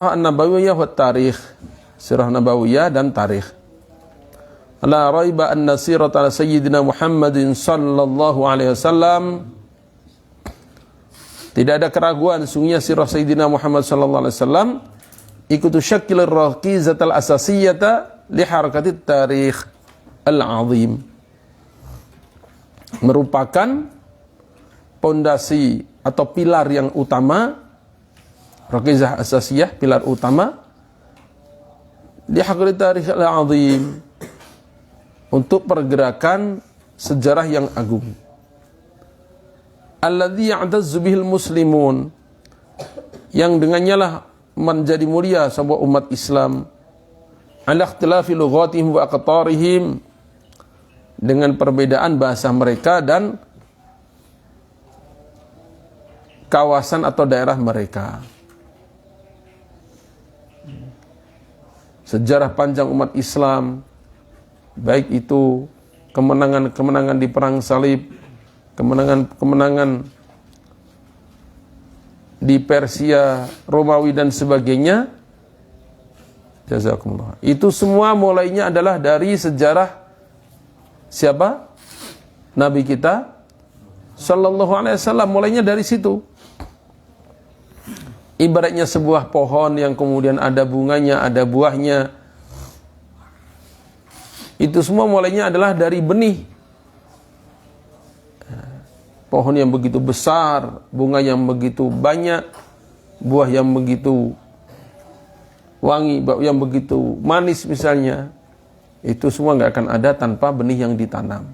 An-Nabawiyah wa Tarikh, Sirah Nabawiyah dan Tarikh. La raiba anna sirata Sayyidina Muhammadin sallallahu alaihi wasallam, tidak ada keraguan sungguhnya sirah Sayyidina Muhammad sallallahu alaihi wasallam ikutu syakil ar-raqizat al-asasiyata li harakatit tarikh al-azim, merupakan pondasi atau pilar yang utama, raqizah asasiyah, pilar utama li harakatit tarikh al-azim, untuk pergerakan sejarah yang agung. Alladzi ya'tazzu bihil muslimun, yang dengannya lah menjadi mulia sebuah umat Islam, ala ikhtilafi lughatihim wa aqtarihim, dengan perbedaan bahasa mereka dan kawasan atau daerah mereka. Sejarah panjang umat Islam, baik itu kemenangan-kemenangan di perang salib, kemenangan-kemenangan di Persia, Romawi dan sebagainya. Jazakumullah. Itu semua mulainya adalah dari sejarah siapa? Nabi kita sallallahu alaihi wasallam, mulainya dari situ. Ibaratnya sebuah pohon yang kemudian ada bunganya, ada buahnya. Itu semua mulainya adalah dari benih. Pohon yang begitu besar, bunga yang begitu banyak, buah yang begitu wangi, bau yang begitu manis misalnya. Itu semua nggak akan ada tanpa benih yang ditanam.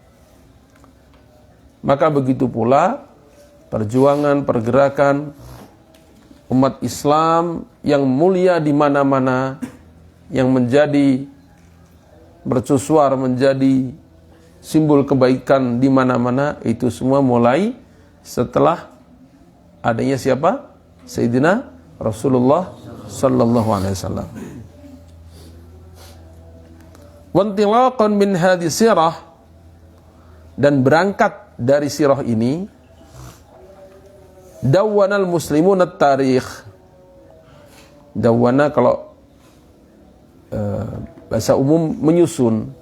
Maka begitu pula perjuangan, pergerakan umat Islam yang mulia di mana-mana, yang menjadi mercusuar, menjadi simbol kebaikan di mana-mana, itu semua mulai setelah adanya siapa? Sayyidina Rasulullah sallallahu alaihi wasallam. Wantilaqan min hadhihi sirah, dan berangkat dari sirah ini, dawwanal muslimun at-tarikh. Dawwana kalau bahasa umum menyusun,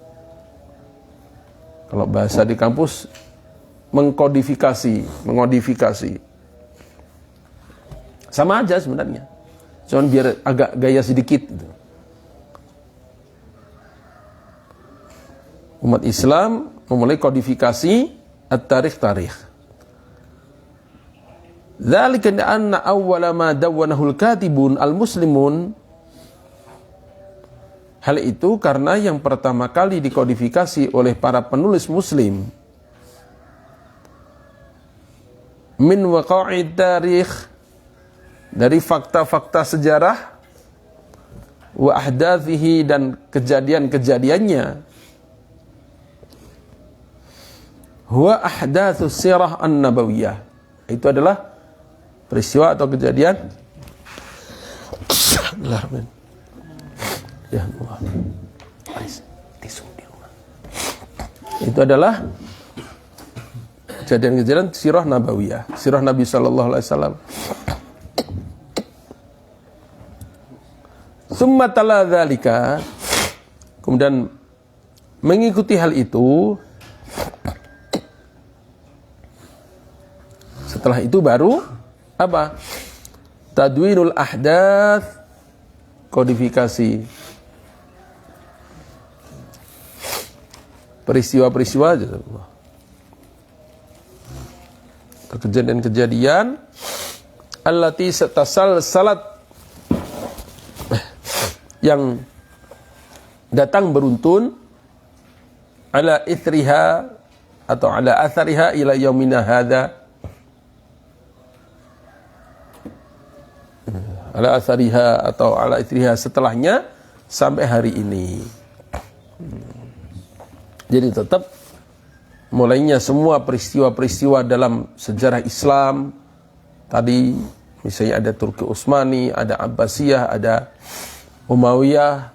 kalau bahasa di kampus mengodifikasi. Sama aja sebenarnya, cuman biar agak gaya sedikit gitu. Umat Islam memulai kodifikasi at-tarikh. Dzalika anna awwala ma dawwanahul katibun al-muslimun. Hal itu karena yang pertama kali dikodifikasi oleh para penulis muslim min waqa'id tarikh, dari fakta-fakta sejarah, wa ahdathihi, dan kejadian-kejadiannya, huwa ahdatsus sirah an-nabawiyah, itu adalah peristiwa atau kejadian ya Allah, tisu di rumah. Itu adalah kejadian-kejadian sirah nabawiyah, sirah Nabi sallallahu alaihi wasallam. Summa tala dzalika, kemudian mengikuti hal itu, setelah itu baru apa? Tadwinul ahdats, kodifikasi peristiwa-peristiwa, kejadian-kejadian allati tasalsalat, yang datang beruntun, ala ithriha atau ala athariha ila yaumina hadza, ala athariha atau ala ithriha, setelahnya sampai hari ini. Jadi tetap mulainya semua peristiwa-peristiwa dalam sejarah Islam tadi, misalnya ada Turki Utsmani, ada Abbasiyah, ada Umayyah,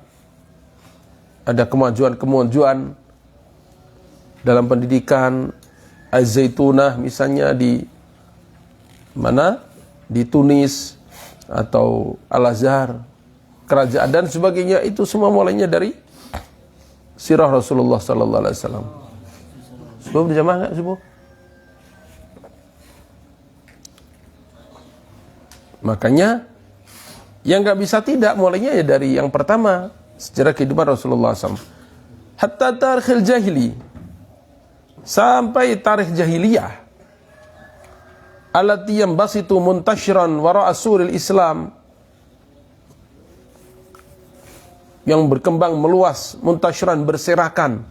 ada kemajuan-kemajuan dalam pendidikan, Az-Zaitunah misalnya di mana? Di Tunis, atau Al-Azhar kerajaan dan sebagainya, itu semua mulainya dari sirah Rasulullah sallallahu alaihi wasallam. Subuh berjamaah enggak subuh? Makanya yang enggak bisa tidak, mulainya ya dari yang pertama, sejarah kehidupan Rasulullah SAW. Hatta tarikhil jahili, sampai tarikh jahiliyah, allati yanbasitu muntashiran wara'a suril Islam, yang berkembang meluas, muntashiran berserakan,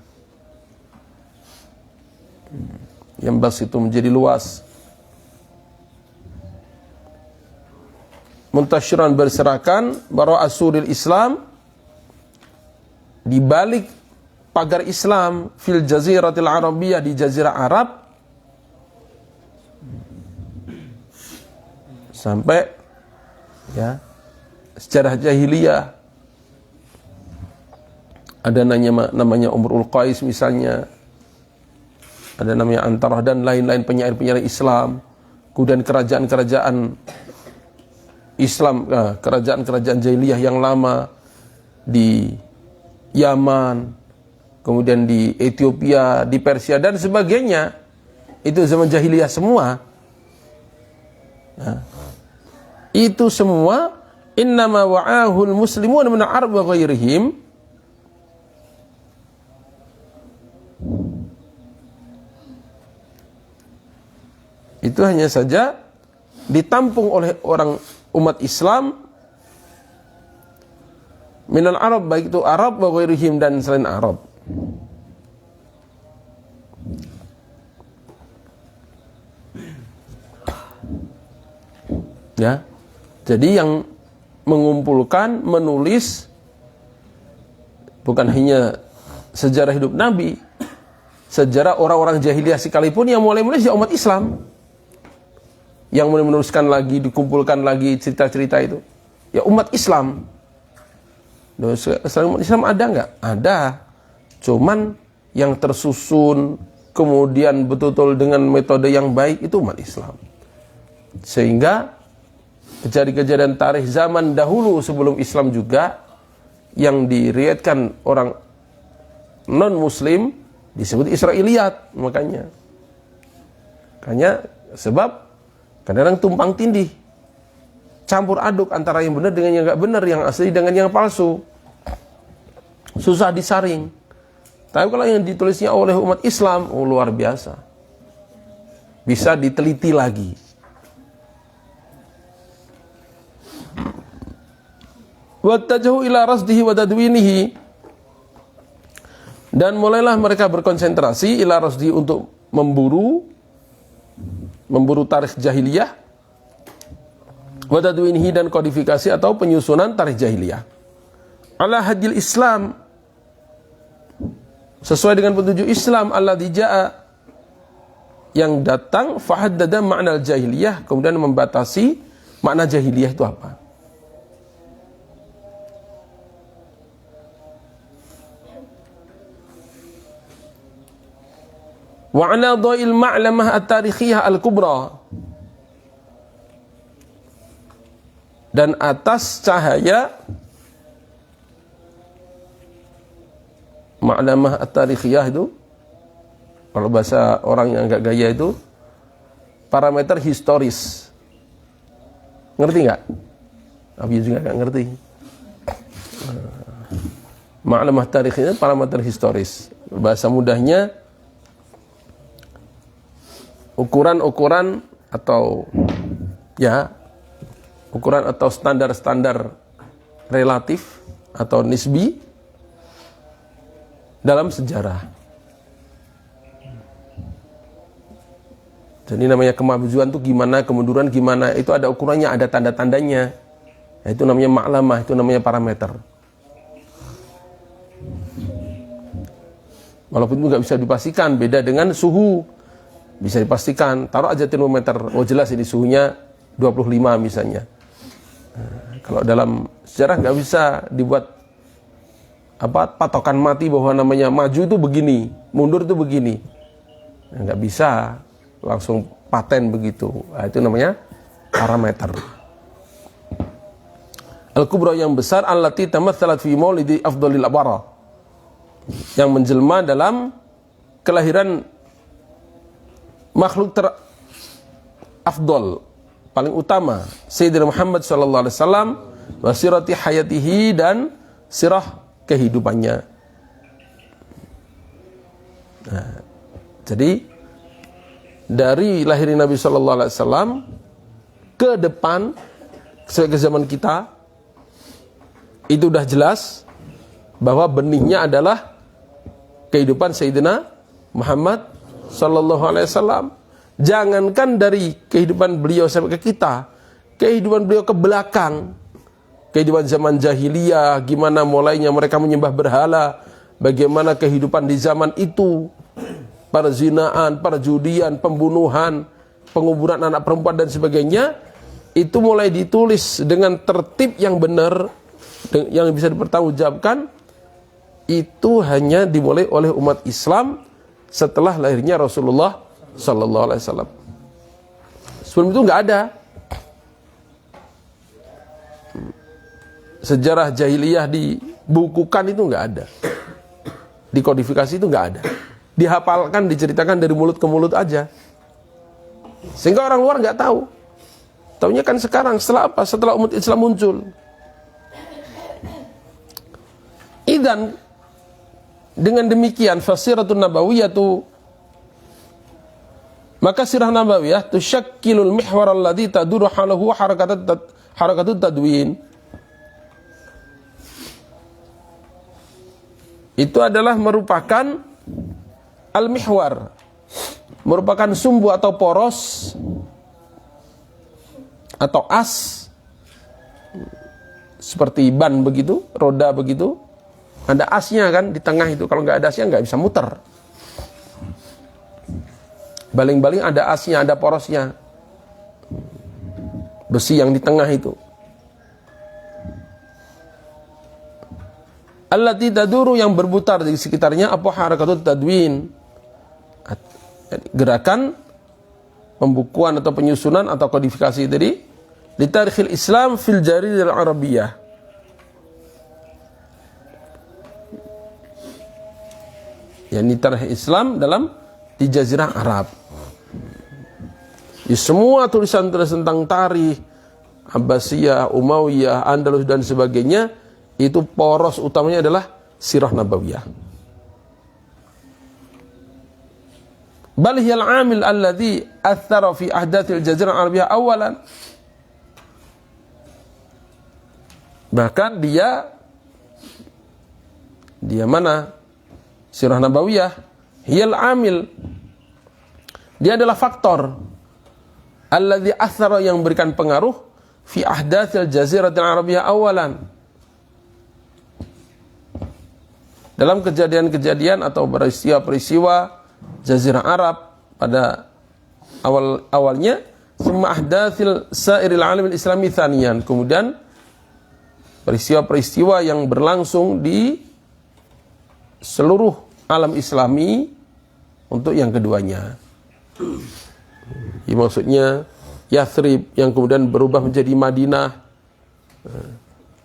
yanbasitu menjadi luas, muntashiran berserakan, wara'a suril Islam, di balik pagar Islam, fil jaziratil arabiyah, di jazirah Arab, sampai ya sejarah jahiliyah. Ada namanya Umrul Qais misalnya, ada namanya Antarah dan lain-lain penyair-penyair Islam. Kemudian kerajaan-kerajaan Islam, kerajaan-kerajaan jahiliyah yang lama di Yaman, kemudian di Ethiopia, di Persia dan sebagainya. Itu zaman jahiliyah semua. Nah, itu semua innama wa'ahul muslimun min al-arab wa ghairihim. Itu hanya saja ditampung oleh orang umat Islam minal Arab, baik itu Arab wa ghairihim dan selain Arab. Ya. Jadi yang mengumpulkan, menulis bukan hanya sejarah hidup Nabi, sejarah orang-orang jahiliyah sekalipun yang mulai menulis ya umat Islam. Yang mulai menuliskan lagi, dikumpulkan lagi cerita-cerita itu ya umat Islam. Selain umat Islam ada nggak? Ada. Cuman yang tersusun kemudian betul-betul dengan metode yang baik itu umat Islam. Sehingga kejadian-kejadian tarikh zaman dahulu sebelum Islam juga yang diriwayatkan orang non-muslim disebut Israiliyat. Makanya sebab kadang-kadang tumpang tindih, campur aduk antara yang benar dengan yang nggak benar, yang asli dengan yang palsu, susah disaring. Tapi kalau yang ditulisnya oleh umat Islam, luar biasa, bisa diteliti lagi. Wattajahu ila rasdihi wa tadwinihi, dan mulailah mereka berkonsentrasi ila rasdihi, untuk memburu tarikh jahiliyah, wa tadwinihi, dan kodifikasi atau penyusunan tarikh jahiliyah ala hadil Islam, sesuai dengan petunjuk Islam, alladzi jaa, yang datang, fahaddada makna jahiliyah, kemudian membatasi makna jahiliyah itu apa. Wa ala dhail ma'lamah at-tarikhiyah al-kubra, dan atas cahaya ma'lamah at-tarikhiyah itu, kalau bahasa orang yang agak gaya itu, parameter historis. Ngerti nggak? Abi juga nggak ngerti. Ma'lamah tarikhiyah, parameter historis. Bahasa mudahnya, ukuran-ukuran atau ukuran atau standar-standar relatif atau nisbi dalam sejarah. Jadi namanya kemajuan itu gimana, kemunduran gimana, itu ada ukurannya, ada tanda-tandanya. Itu namanya ma'lamah, itu namanya parameter. Walaupun itu nggak bisa dipastikan, beda dengan suhu. Bisa dipastikan, taruh aja termometer, oh jelas ini suhunya 25 misalnya. Kalau dalam sejarah nggak bisa dibuat patokan mati bahwa namanya maju itu begini, mundur itu begini. Nggak bisa langsung paten begitu. Itu namanya parameter. al-kubra yang besar, allati tamatsalat fi maulidi afdhalil abara, yang menjelma dalam kelahiran makhluk terafdol, paling utama, Sayyidina Muhammad sallallahu alaihi wasallam, wa sirati hayatihi, dan sirah kehidupannya. Nah, jadi dari lahirnya Nabi sallallahu alaihi wasallam ke depan sampai ke zaman kita, itu udah jelas bahwa benihnya adalah kehidupan Sayyidina Muhammad sallallahu alaihi wasallam. Jangankan dari kehidupan beliau sampai ke kita, kehidupan beliau ke belakang, kehidupan zaman jahiliyah, gimana mulainya mereka menyembah berhala, bagaimana kehidupan di zaman itu, perzinaan, perjudian, pembunuhan, penguburan anak perempuan dan sebagainya, itu mulai ditulis dengan tertib yang benar, yang bisa dipertanggungjawabkan. Itu hanya dimulai oleh umat Islam setelah lahirnya Rasulullah sallallahu alaihi wasallam. Sebelum itu nggak ada. Sejarah jahiliyah dibukukan itu nggak ada. Dikodifikasi itu nggak ada. Dihafalkan, diceritakan dari mulut ke mulut aja. Sehingga orang luar nggak tahu. Taunya kan sekarang, setelah apa? Setelah umat Islam muncul. Idzan, dengan demikian fasiratun nabawiyatu, maka sirah nabawiyah tusyakkilul mihwar alladhi taduru halahu harakatut tadwin. Itu adalah merupakan al-mihwar, merupakan sumbu atau poros atau as, seperti ban begitu, roda begitu. Ada asnya kan di tengah itu. Kalau nggak ada asnya nggak bisa muter. Baling-baling ada asnya, ada porosnya. Besi yang di tengah itu. Allati taduru, yang berputar di sekitarnya, apa harakatut tadwin, gerakan pembukuan atau penyusunan atau kodifikasi tadi, di tarikhil Islam fil jaridil Arabiyah. Yani tarikh Islam dalam di Jazirah Arab. Di semua tulisan-tulisan tentang tarikh Abbasiyah, Umayyah, Andalus dan sebagainya, itu poros utamanya adalah sirah nabawiyah. Bal hiyal amil alladhi athara fi ahdathil Jazirah Arabiyah awalan. Bahkan dia mana? Sirah nabawiyah hiyal amil, dia adalah faktor alladzi athara, yang memberikan pengaruh fi ahdatsil jaziratil arabiyyah awalan, dalam kejadian-kejadian atau peristiwa-peristiwa Jazirah Arab pada awalnya, summa ahdatsil sairil alamil islami tsaniyan, kemudian peristiwa-peristiwa yang berlangsung di seluruh alam Islami untuk yang keduanya. Ya, maksudnya Yathrib yang kemudian berubah menjadi Madinah,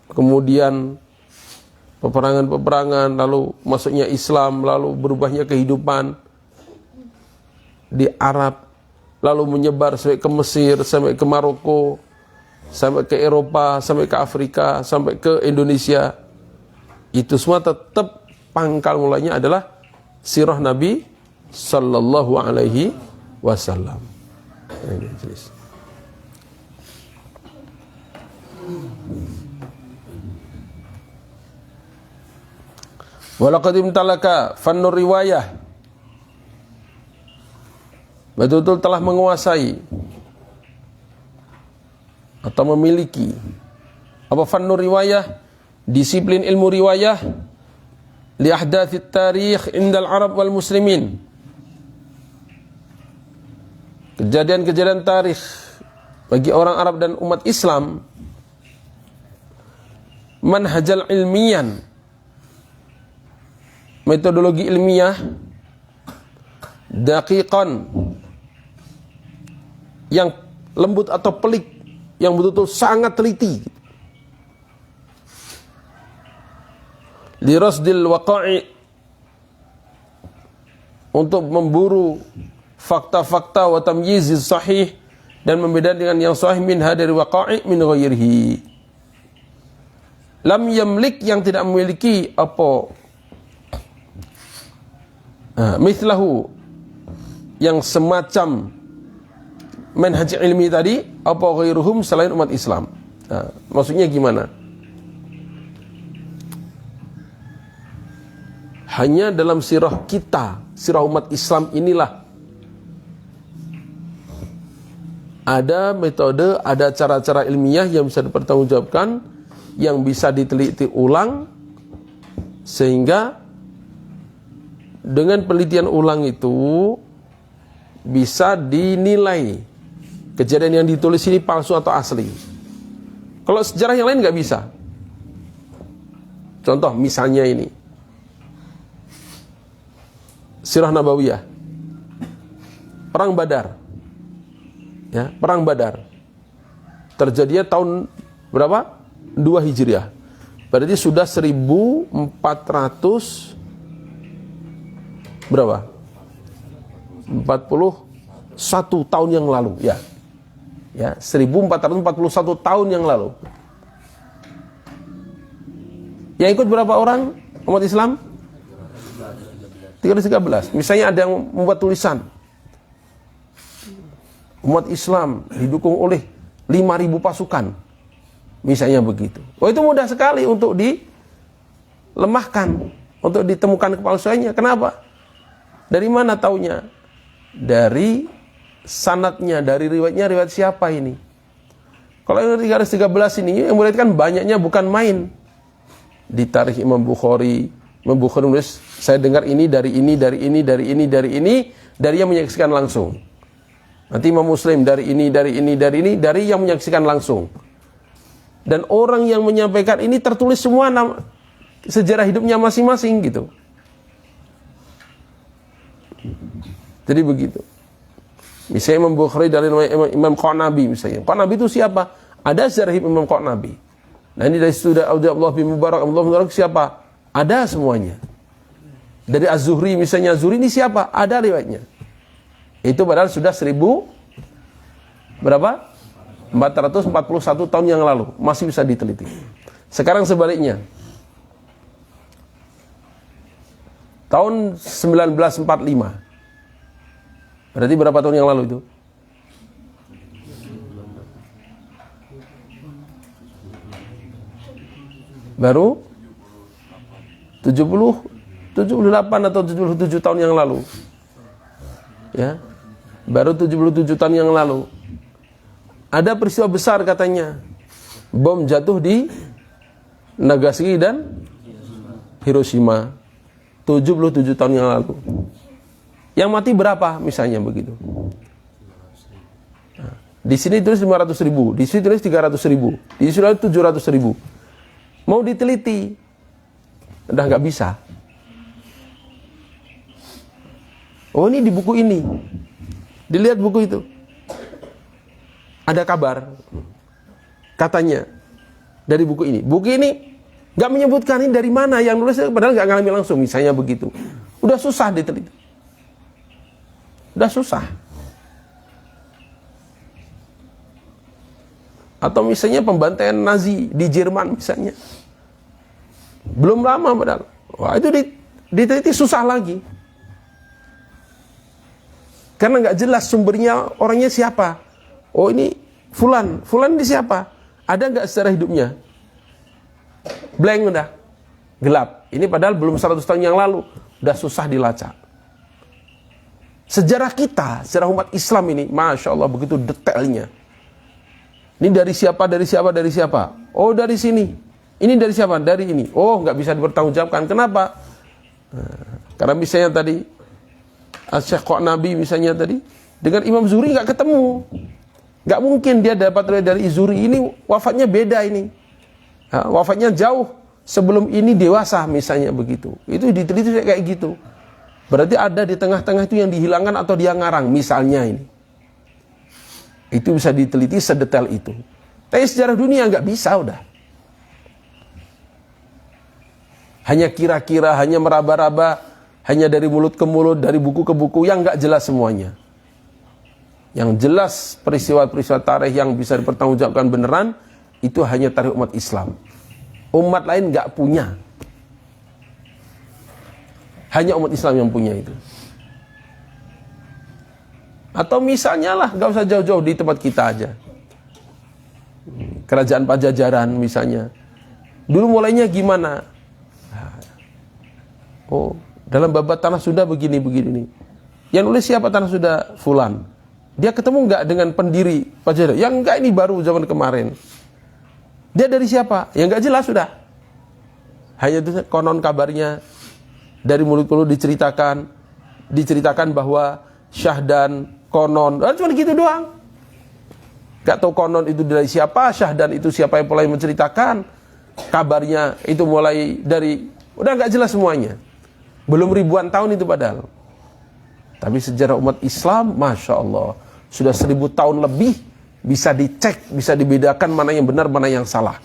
kemudian peperangan-peperangan, lalu masuknya Islam, lalu berubahnya kehidupan di Arab, lalu menyebar sampai ke Mesir, sampai ke Maroko, sampai ke Eropa, sampai ke Afrika, sampai ke Indonesia. Itu semua tetap pangkal mulanya adalah sirah Nabi sallallahu alaihi wasallam. Walaqad imtalaka fannur riwayah, betul-betul telah menguasai atau memiliki apa fannur riwayah, disiplin ilmu riwayah, li ahdathit tarikh indal Arab wal muslimin, kejadian-kejadian tarikh bagi orang Arab dan umat Islam, manhajal ilmiyan, metodologi ilmiah, daqiqan, yang lembut atau pelik, yang betul-betul sangat teliti, lirasdil waqa'i, untuk memburu fakta-fakta, wa tamyiziz sahih, dan membedakan dengan yang sahih minha dari waqa'i min ghairihi. Lam yamlik, yang tidak memiliki apa mithlahu, yang semacam manhaj ilmi tadi, apa ghairuhum, selain umat Islam. Maksudnya gimana? Hanya dalam sirah kita, sirah umat Islam inilah ada metode, ada cara-cara ilmiah yang bisa dipertanggungjawabkan, yang bisa diteliti ulang, sehingga dengan penelitian ulang itu bisa dinilai kejadian yang ditulis ini palsu atau asli. Kalau sejarah yang lain nggak bisa. Contoh misalnya ini, Sirah Nabawiyah, Perang Badar. Ya, Perang Badar terjadinya tahun berapa? 2 Hijriah. Berarti sudah 1400 berapa? 41 tahun yang lalu, ya. Ya, 1441 tahun yang lalu. Yang ikut berapa orang umat Islam? 313. Misalnya ada yang membuat tulisan, umat Islam didukung oleh 5.000 pasukan, misalnya begitu. Oh, itu mudah sekali untuk dilemahkan, untuk ditemukan kepalsuannya. Kenapa? Dari mana taunya? Dari sanadnya, dari riwayatnya, riwayat siapa ini? Kalau yang 313 ini, yang meriwayatkan banyaknya bukan main. Di tarikh Imam Bukhari, Imam Bukhari menulis, saya dengar ini dari ini, dari ini, dari ini, dari ini, dari yang menyaksikan langsung. Nanti Imam Muslim dari ini, dari ini, dari ini, dari yang menyaksikan langsung. Dan orang yang menyampaikan ini tertulis semua nama, sejarah hidupnya masing-masing gitu. Jadi begitu. Misalnya Imam Bukhari dari Imam Qanabi misalnya. Qanabi itu siapa? Ada sejarah hidup Imam Qanabi. Nah ini dari situ Allah bin Mubarak, Allah bin Mubarak siapa? Ada semuanya. Dari Az-Zuhri misalnya, Az-Zuhri ini siapa? Ada riwayatnya. Itu padahal sudah 1000 berapa? 441 tahun yang lalu. Masih bisa diteliti. Sekarang sebaliknya. Tahun 1945. Berarti berapa tahun yang lalu itu? Baru 78 atau 77 tahun yang lalu. Ya. Baru 77 tahun yang lalu. Ada peristiwa besar katanya. Bom jatuh di Nagasaki dan Hiroshima. 77 tahun yang lalu. Yang mati berapa misalnya begitu. Nah, di sini tulis 500.000, di sini tulis 300.000, di sini tulis 700.000. Mau diteliti, udah nggak bisa. Oh ini di buku ini, dilihat buku itu, ada kabar, katanya dari buku ini. Buku ini nggak menyebutkan ini dari mana yang nulis, padahal nggak ngalami langsung, misalnya begitu. Udah susah diteliti. Udah susah. Atau misalnya pembantaian Nazi di Jerman misalnya. Belum lama padahal. Wah itu diteliti susah lagi. Karena nggak jelas sumbernya, orangnya siapa. Oh ini Fulan. Fulan ini siapa? Ada nggak sejarah hidupnya? Blank udah. Gelap. Ini padahal belum 100 tahun yang lalu. Udah susah dilacak. Sejarah kita, sejarah umat Islam ini, Masya Allah begitu detailnya. Ini dari siapa, dari siapa, dari siapa? Oh dari sini. Ini dari siapa? Dari ini. Oh nggak bisa dipertanggungjawabkan. Kenapa? Karena misalnya tadi Syekh Qanabi misalnya tadi dengan Imam Zuhri nggak ketemu. Nggak mungkin dia dapat dari Zuhri. Ini wafatnya beda ini. Wafatnya jauh sebelum ini dewasa misalnya begitu. Itu diteliti kayak gitu. Berarti ada di tengah-tengah itu yang dihilangkan atau dia ngarang misalnya ini. Itu bisa diteliti sedetail itu. Tapi sejarah dunia nggak bisa udah. hanya kira-kira, hanya meraba-raba, hanya dari mulut ke mulut, dari buku ke buku, yang nggak jelas semuanya. Yang jelas peristiwa-peristiwa tarikh yang bisa dipertanggungjawabkan beneran, itu hanya tarikh umat Islam. Umat lain nggak punya. Hanya umat Islam yang punya itu. Atau misalnya lah, nggak usah jauh-jauh, di tempat kita aja. Kerajaan Pajajaran misalnya. Dulu mulainya gimana? Oh, dalam babat tanah Sunda begini-begini nih. Yang nulis siapa tanah Sunda? Fulan. Dia ketemu nggak dengan pendiri Pajajaran? Yang enggak, ini baru zaman kemarin. Dia dari siapa? Yang nggak jelas sudah. Hanya itu konon kabarnya, dari mulut ke mulut diceritakan bahwa Syahdan konon, cuma gitu doang. Gak tahu konon itu dari siapa, Syahdan itu siapa yang mulai menceritakan. Kabarnya itu mulai dari, udah gak jelas semuanya. Belum ribuan tahun itu padahal. Tapi sejarah umat Islam, Masya Allah, sudah 1000 tahun lebih, bisa dicek, bisa dibedakan mana yang benar, mana yang salah.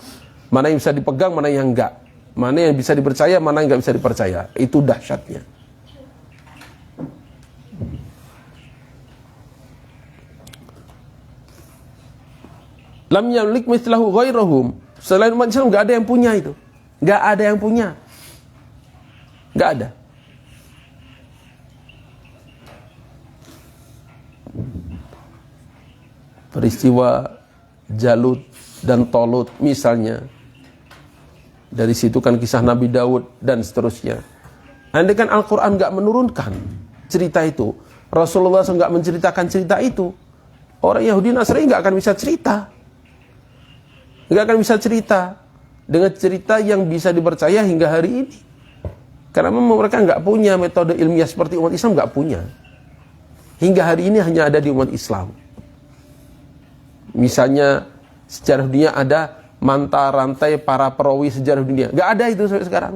Mana yang bisa dipegang, mana yang enggak. Mana yang bisa dipercaya, mana yang enggak bisa dipercaya. Itu dahsyatnya. Lam yamlik mithlahu ghairahum. Selain umat Islam enggak ada yang punya itu. Enggak ada yang punya. Enggak ada. Peristiwa Jalut dan Tolut misalnya. Dari situ kan kisah Nabi Daud dan seterusnya. Andai kan Al-Quran enggak menurunkan cerita itu, Rasulullah SAW enggak menceritakan cerita itu, orang Yahudi Nasrani enggak akan bisa cerita. Enggak akan bisa cerita dengan cerita yang bisa dipercaya hingga hari ini. Karena memang mereka enggak punya metode ilmiah seperti umat Islam, enggak punya. Hingga hari ini hanya ada di umat Islam. Misalnya sejarah dunia ada manta rantai para perawi sejarah dunia. Enggak ada itu sampai sekarang.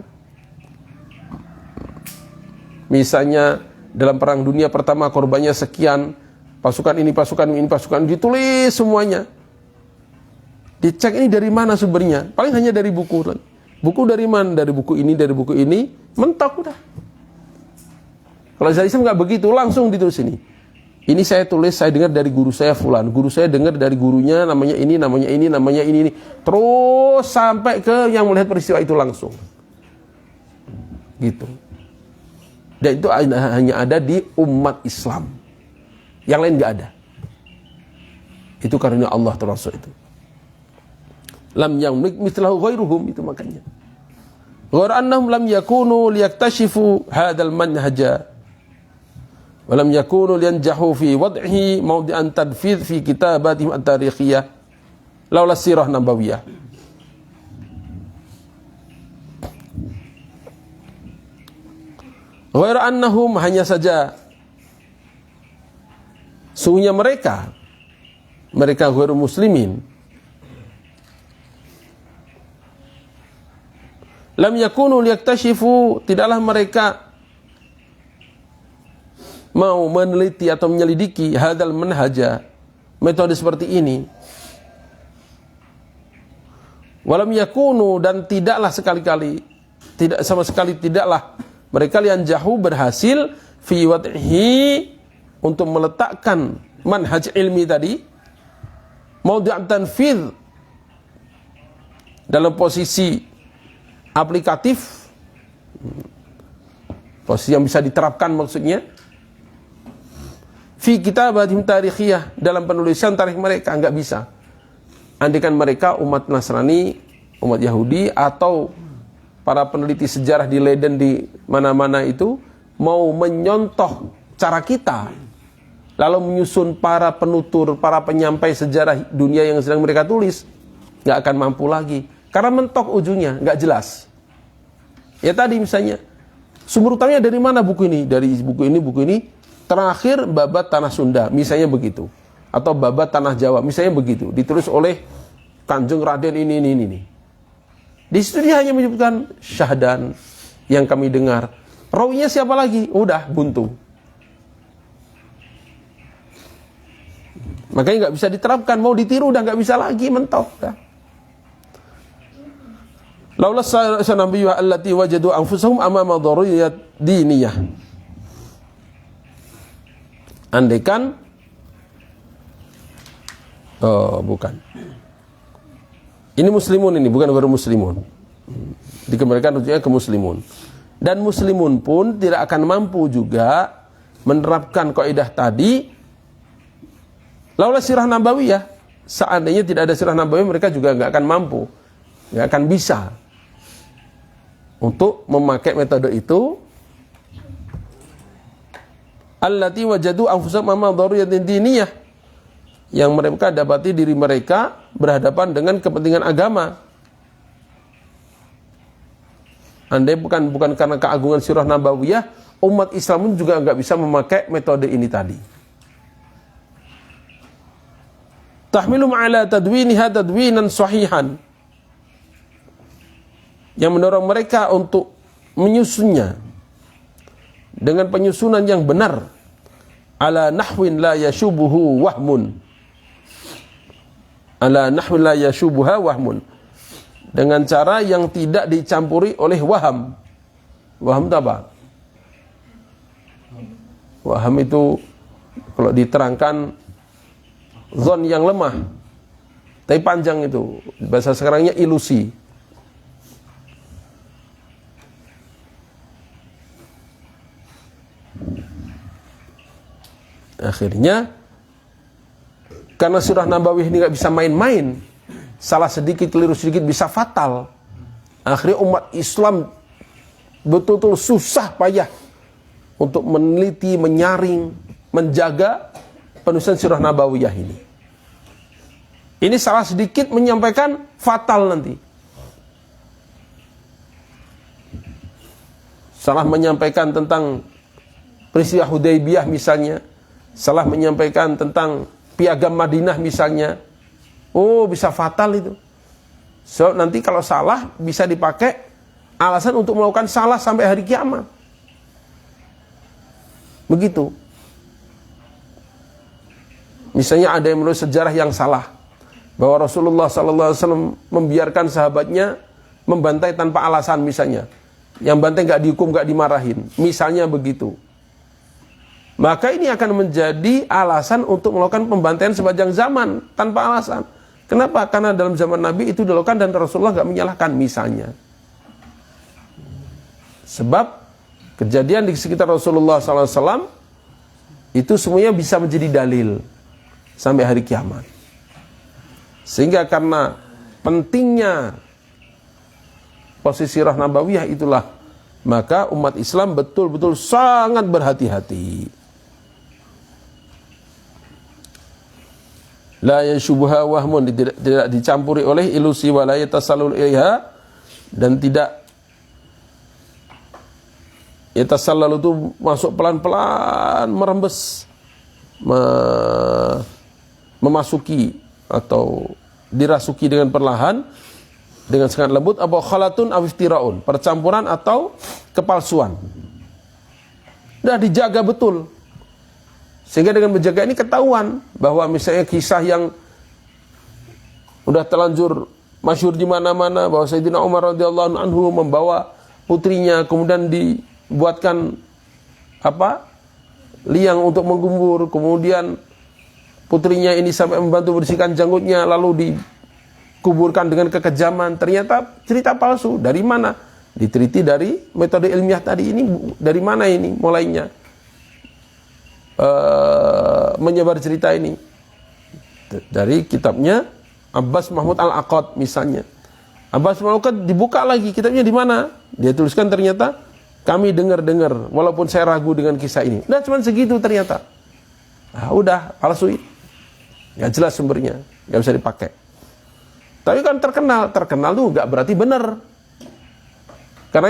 Misalnya dalam perang dunia pertama korbannya sekian, pasukan ini, ditulis semuanya. Dicek ini dari mana sumbernya? Paling hanya dari buku. Buku dari mana? Dari buku ini, mentok udah. Kalau dari Islam nggak begitu, langsung ditulis ini. Ini saya tulis, saya dengar dari guru saya Fulan. Guru saya dengar dari gurunya, namanya ini. Terus sampai ke yang melihat peristiwa itu langsung. Gitu. Dan itu hanya ada di umat Islam. Yang lain nggak ada. Itu karunia Allah termasuk itu. Lam yamlik mithlahu ghairuhum, itu makanya. Ghairu annahum lam yakunu liyaktashifu hadzal manhaja wa lam yakunu liyanjahu fi wad'ihi mawdi'an tadfidh fi kitabatihim at-tarikhiyah laula sirah nabawiyah. Ghairu annahum, hanya saja sungguhnya mereka ghairu muslimin, lam yakunu liyaktashifu, tidaklah mereka mau meneliti atau menyelidiki hadzal manhaja, metode seperti ini. Walam yakunu, dan tidaklah sama sekali tidaklah mereka lian jahu berhasil fi wad'ihi, untuk meletakkan manhaj ilmi tadi, mawdi' tanfidh, dalam posisi aplikatif, posisi yang bisa diterapkan maksudnya, fi kitabatihim tarikhiyah, dalam penulisan tarikh mereka, enggak bisa. Andaikan mereka umat Nasrani, umat Yahudi, atau para peneliti sejarah di Leiden di mana-mana itu mau menyontoh cara kita, lalu menyusun para penutur, para penyampai sejarah dunia yang sedang mereka tulis, enggak akan mampu lagi. Karena mentok ujungnya, nggak jelas. Ya tadi misalnya, sumber utamanya dari mana buku ini? Dari buku ini, terakhir babat tanah Sunda, misalnya begitu. Atau babat tanah Jawa, misalnya begitu. Ditulis oleh Kanjeng Raden ini. Di situ dia hanya menyebutkan Syahdan yang kami dengar. Rawinya siapa lagi? Udah, buntu. Makanya nggak bisa diterapkan, mau ditiru udah nggak bisa lagi, mentok. Dah. Laula sanabiyyu allati wajadu anfusahum amama daruriyat diniyah. Andaikan bukan. Ini muslimun, ini bukan baru muslimun. Dikembalikan rujuknya ke muslimun. Dan muslimun pun tidak akan mampu juga menerapkan kaidah tadi laula sirah nabawiyah. Seandainya tidak ada sirah nabawiyah, mereka juga nggak akan mampu, nggak akan bisa untuk memakai metode itu. Allati wajadu anfusahum amama daruriyatin diniyah, yang mereka dapati diri mereka berhadapan dengan kepentingan agama. Andai bukan karena keagungan sirah nabawiyah, umat Islam pun juga nggak bisa memakai metode ini tadi. Tahmilum ala tadwiniha tadwinan sahihan, yang mendorong mereka untuk menyusunnya dengan penyusunan yang benar, ala nahwin la yashubuhu wahmun, ala nahwin la yashubuha wahmun, dengan cara yang tidak dicampuri oleh waham. Waham itu apa? Waham itu kalau diterangkan zon yang lemah tapi panjang, itu bahasa sekarangnya ilusi. Akhirnya karena surah Nabawiyah ini nggak bisa main-main, salah sedikit, keliru sedikit bisa fatal. Akhirnya umat Islam betul-betul susah payah untuk meneliti, menyaring, menjaga penulisan surah Nabawiyah ini. Ini salah sedikit menyampaikan fatal nanti. Salah menyampaikan tentang peristiwa Hudaybiyah misalnya, salah menyampaikan tentang piagam Madinah misalnya, bisa fatal itu. So nanti kalau salah bisa dipakai alasan untuk melakukan salah sampai hari kiamat. Begitu. Misalnya ada yang menulis sejarah yang salah, bahwa Rasulullah SAW membiarkan sahabatnya membantai tanpa alasan misalnya, yang bantai nggak dihukum, nggak dimarahin, misalnya begitu. Maka ini akan menjadi alasan untuk melakukan pembantaian sepanjang zaman tanpa alasan. Kenapa? Karena dalam zaman Nabi itu dilakukan dan Rasulullah nggak menyalahkan misalnya. Sebab kejadian di sekitar Rasulullah SAW itu semuanya bisa menjadi dalil sampai hari kiamat. Sehingga karena pentingnya posisi sirah nabawiyah itulah, maka umat Islam betul-betul sangat berhati-hati. La yashubuha wahmun, tidak dicampuri oleh ilusi, wa la yatasalul ilaiha, dan tidak yatasallal itu masuk pelan-pelan, merembes, memasuki atau dirasuki dengan perlahan, dengan sangat lembut, apa khalatun aw iftiraun, percampuran atau kepalsuan. Dah dijaga betul. Sehingga dengan menjaga ini ketahuan bahwa misalnya kisah yang udah terlanjur masyhur di mana-mana, bahwa Sayyidina Umar radhiyallahu anhu membawa putrinya kemudian dibuatkan liang untuk menggembur, kemudian putrinya ini sampai membantu bersihkan janggutnya lalu dikuburkan dengan kekejaman. Ternyata cerita palsu. Dari mana? Diteliti dari metode ilmiah tadi. Ini dari mana ini mulainya menyebar cerita ini? Dari kitabnya Abbas Mahmud Al-Aqad misalnya. Abbas Mahmud Al-Aqad dibuka lagi kitabnya, di mana dia tuliskan ternyata kami dengar-dengar walaupun saya ragu dengan kisah ini. Nah cuma segitu ternyata. Udah palsuin, nggak jelas sumbernya, nggak bisa dipakai. Tapi kan terkenal tuh nggak berarti benar. Karena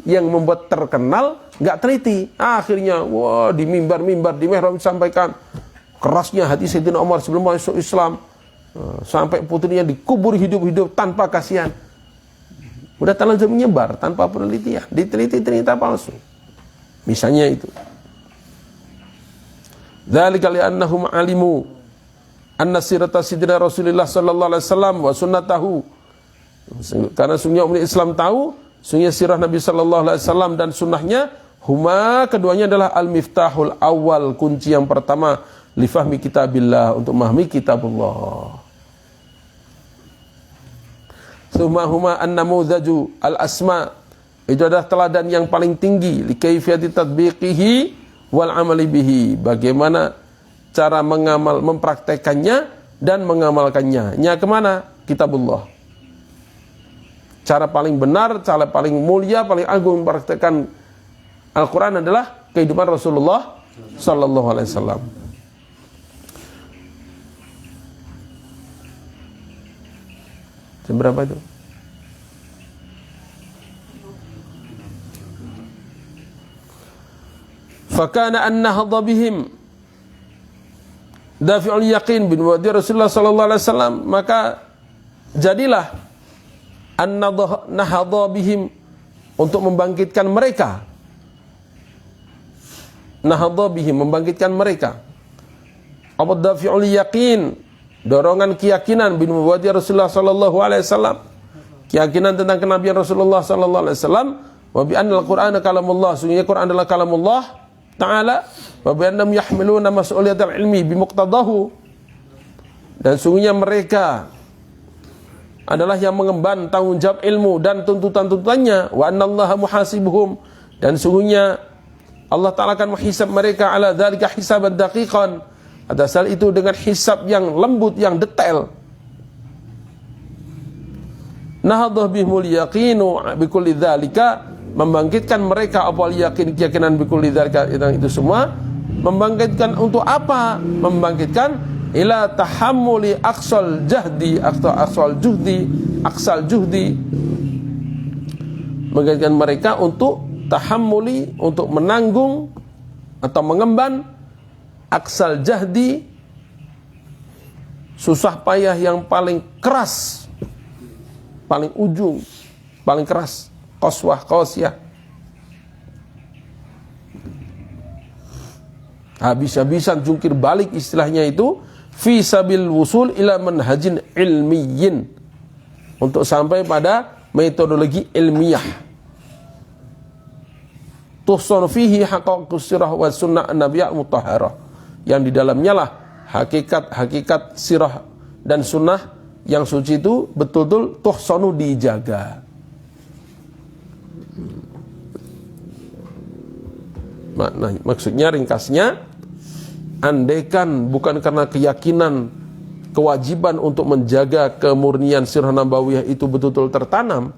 yang membuat terkenal nggak teliti. Akhirnya di mimbar di mihrab disampaikan kerasnya hati Sayyidina Umar sebelum masuk Islam, sampai putrinya dikubur hidup-hidup tanpa kasihan. Udah terlanjur menyebar tanpa penelitian, diteliti ternyata palsu. Misalnya itu. Dzalika li'annahum alimu anna sirata sidina Rasulullah sallallahu alaihi wasallam wa sunnatahu Karena sungguhnya umat Islam tahu, sungguhnya sirah Nabi sallallahu alaihi wasallam dan sunnahnya, huma keduanya adalah al-miftahul awal, kunci yang pertama li fahmi kitabillah, untuk memahami kitabullah. Summa huma an-namudhaju al-asma, itu adalah teladan yang paling tinggi li kaifiyati tatbiqihi wal amali bihi, bagaimana cara mengamal, mempraktekannya dan mengamalkannya. Nya kemana? Kitabullah. Cara paling benar, cara paling mulia, paling agung mempraktekkan Al-Quran adalah kehidupan Rasulullah sallallahu alaihi wasallam. Jam berapa itu? Fakana an-nahdha bihim dafi'ul yaqin bin wadi Rasulullah sallallahu alaihi wasallam, maka jadilah an-nahdha bihim, untuk membangkitkan mereka. Nahdha bihim, membangkitkan mereka. Apa dafi'ul yaqin, dorongan keyakinan bin wadi Rasulullah sallallahu alaihi wasallam, keyakinan tentang kenabian Rasulullah sallallahu alaihi wasallam, wa bi anna al-Qur'ana kalamullah, sungguhnya Quran adalah kalamullah ta'ala, wa bi annahum yahmiluna mas'uliyatal ilmi bi muqtadahu, dan sungguhnya mereka adalah yang mengemban tanggung jawab ilmu dan tuntutan-tuntutannya, wa annallaha muhasibuhum, dan sungguhnya Allah Ta'ala akan menghisab mereka ala dzalika hisaban daqiqan, atas hal itu dengan hisab yang lembut, yang detail. Nahdha bihimul yaqinu bikulli dzalika, membangkitkan mereka apa yakin, keyakinan bikulli dzalika, itu semua membangkitkan untuk apa? Membangkitkan ila tahammuli aqsal jahdi, aqsal juhdi, membangkitkan mereka untuk tahammuli, untuk menanggung atau mengemban aqsal jahdi, susah payah yang paling keras, paling ujung, paling keras, qaswah, habis-habisan jungkir balik istilahnya itu, fi sabil wusul ila manhajin ilmiyin, untuk sampai pada metodologi ilmiah, tuhsan fihi haqaiqus sirah wa sunnah an-nabiyyah mutahharah, yang di dalamnya lah hakikat sirah dan sunnah yang suci itu betul-betul tuhsanu, dijaga. Maksudnya, ringkasnya, andaikan bukan karena keyakinan, kewajiban untuk menjaga kemurnian sirah nabawiyah itu betul-betul tertanam,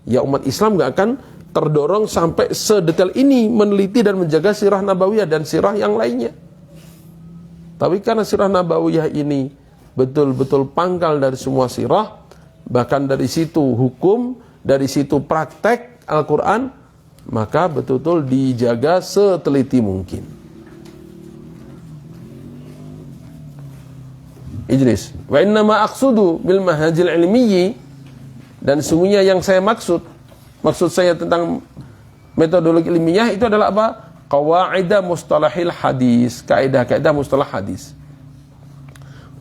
ya umat Islam gak akan terdorong sampai sedetail ini meneliti dan menjaga sirah nabawiyah dan sirah yang lainnya. Tapi karena sirah nabawiyah ini betul-betul pangkal dari semua sirah, bahkan dari situ hukum, dari situ praktek Al-Quran, maka betul-betul dijaga seteliti mungkin. Idris, wa innama aqsudu bil manhajil ilmiyyi, dan sungguhnya yang saya maksud saya tentang metodologi ilmiah itu adalah apa? Qawaidah mustalahil hadis, kaidah-kaidah mustalah hadis.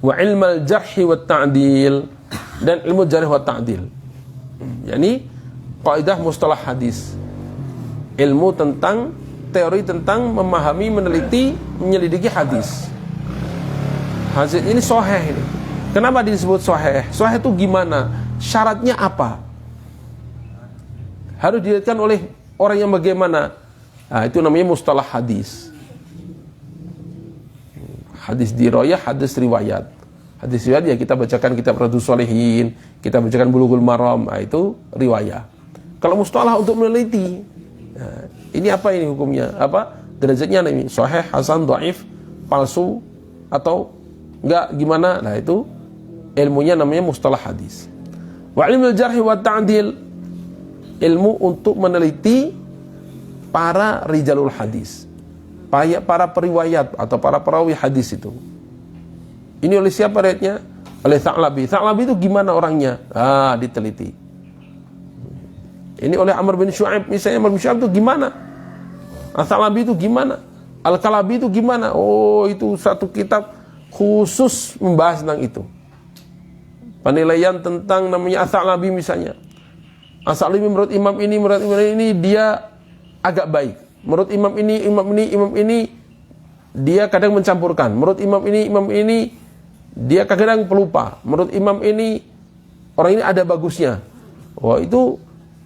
Wa ilmal jarhi wa ta'dil, dan ilmu jarh wa ta'dil. Yani kaidah mustalah hadis, ilmu tentang, teori tentang memahami, meneliti, menyelidiki hadis. Hadis ini sahih ini. Kenapa disebut sahih? Sahih itu gimana? Syaratnya apa? Harus dilihatkan oleh orang yang bagaimana? Nah, itu namanya mustalah hadis. Hadis dirayah, hadis riwayat. Hadis riwayat ya kita bacakan kitab Riyadhus Shalihin, kita bacakan Bulughul Maram, nah, itu riwayat. Kalau mustalah untuk meneliti, nah, ini apa ini hukumnya? Apa derajatnya ini? Sahih, hasan, dhaif, palsu, atau enggak gimana? Nah, itu ilmunya namanya mustalah hadis. Wa ilmul jarh wa ta'dil, ilmu untuk meneliti para rijalul hadis, para periwayat atau para perawi hadis itu. Ini oleh siapa riwayatnya? Oleh Tha'labi. Tha'labi itu gimana orangnya? Ah, diteliti. Ini oleh Amr bin Syu'aib, misalnya Amr bin Syu'aib itu gimana? Al-Tha'labi itu gimana? Al-Kalabi itu gimana? Oh, itu satu kitab khusus membahas tentang itu. Penilaian tentang namanya Al-Tha'labi misalnya. As-Sa'labi menurut imam ini dia agak baik. Menurut imam ini dia kadang mencampurkan. Menurut imam ini dia kadang pelupa. Menurut imam ini orang ini ada bagusnya. Wah, itu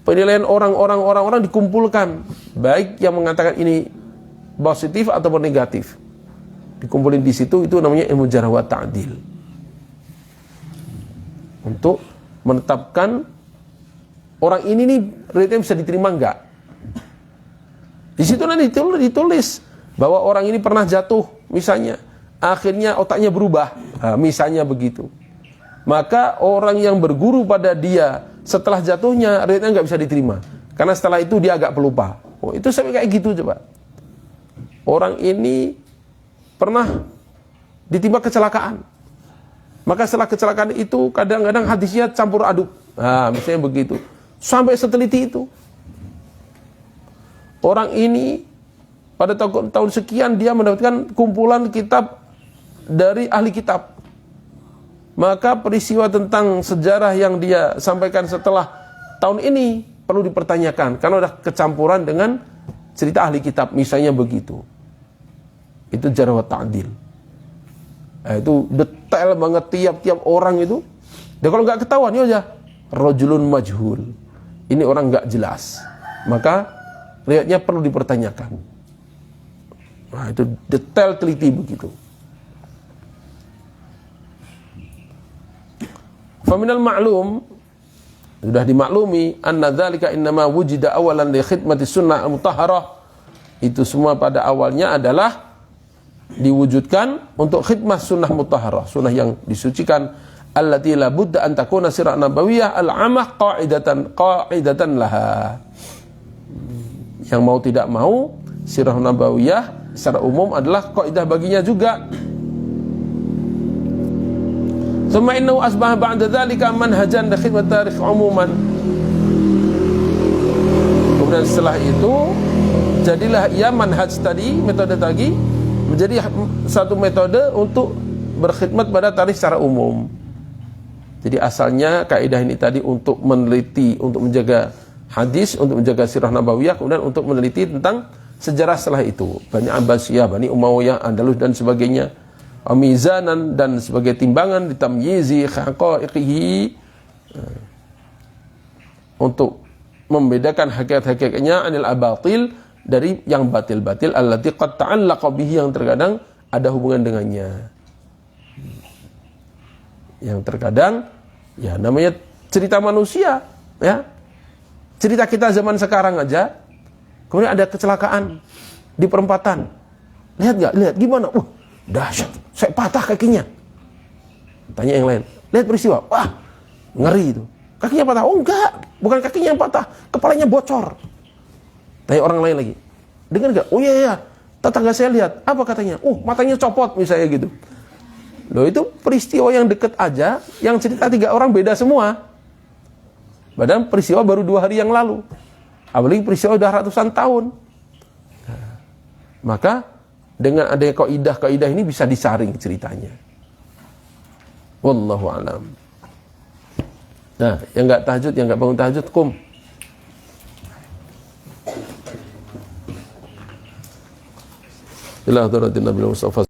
penilaian orang dikumpulkan, baik yang mengatakan ini positif ataupun negatif. Dikumpulin di situ, itu namanya ilmu jarh wa ta'dil. Untuk menetapkan orang ini nih riwayatnya bisa diterima enggak. Di situ nanti ditulis bahwa orang ini pernah jatuh misalnya, akhirnya otaknya berubah, misalnya begitu. Maka orang yang berguru pada dia setelah jatuhnya riwayatnya enggak bisa diterima, karena setelah itu dia agak pelupa. Oh, itu sampai kayak gitu coba. Orang ini pernah ditimpa kecelakaan, maka setelah kecelakaan itu kadang-kadang hadisnya campur aduk. Misalnya begitu. Sampai seteliti itu. Orang ini pada tahun sekian dia mendapatkan kumpulan kitab dari ahli kitab. Maka peristiwa tentang sejarah yang dia sampaikan setelah tahun ini perlu dipertanyakan, karena sudah kecampuran dengan cerita ahli kitab, misalnya begitu. Itu jarh wa ta'dil. Itu detail banget tiap-tiap orang itu. Dan kalau nggak ketahuan, ya aja rajulun majhul. Ini orang nggak jelas. Maka riwayatnya perlu dipertanyakan. Nah, itu detail teliti begitu. Faminal ma'lum, sudah dimaklumi, anna dzalika innama wujida awalan li khidmati sunnah al-mutahharah. Itu semua pada awalnya adalah diwujudkan untuk khidmah sunnah mutahharah, sunnah yang disucikan, allati la budda an takuna sirah nabawiyah al-amah qa'idatan laha. Yang mau tidak mau, sirah nabawiyah secara umum adalah kaidah baginya juga. Tsumma innahu asbaha ba'da dzalika manhajan li khidmat tarikh umuman. Kemudian setelah itu jadilah ia manhaj tadi, metode tadi menjadi satu metode untuk berkhidmat pada tarikh secara umum. Jadi asalnya kaidah ini tadi untuk meneliti, untuk menjaga hadis, untuk menjaga sirah nabawiyah, kemudian untuk meneliti tentang sejarah setelah itu. Bani Abbasiyah, Bani Umayyah, Andalus dan sebagainya. Mizanan dan sebagai timbangan ditamyizi haqaiqihi, untuk membedakan hakikat-hakikatnya anil abatil, dari yang batil-batil, allati qad ta'allaqa bihi, yang terkadang ada hubungan dengannya. Yang terkadang ya namanya cerita manusia, ya. Cerita kita zaman sekarang aja, kemudian ada kecelakaan di perempatan. Lihat nggak? Lihat gimana? Dahsyat, saya patah kakinya. Tanya yang lain, lihat peristiwa. Wah, ngeri itu. Kakinya patah. Oh enggak, bukan kakinya yang patah, kepalanya bocor. Tanya orang lain lagi, dengar nggak? Oh iya, tetangga saya lihat. Apa katanya? Matanya copot misalnya gitu. Loh, itu peristiwa yang deket aja, yang cerita 3 orang beda semua. Padahal peristiwa baru 2 hari yang lalu. Apalagi peristiwa udah ratusan tahun. Maka dengan adanya kaidah-kaidah ini bisa disaring ceritanya. Wallahu a'lam. Nah, yang enggak tahajud, yang enggak bangun tahajud, kum. Ila hadratin Nabi Mustafa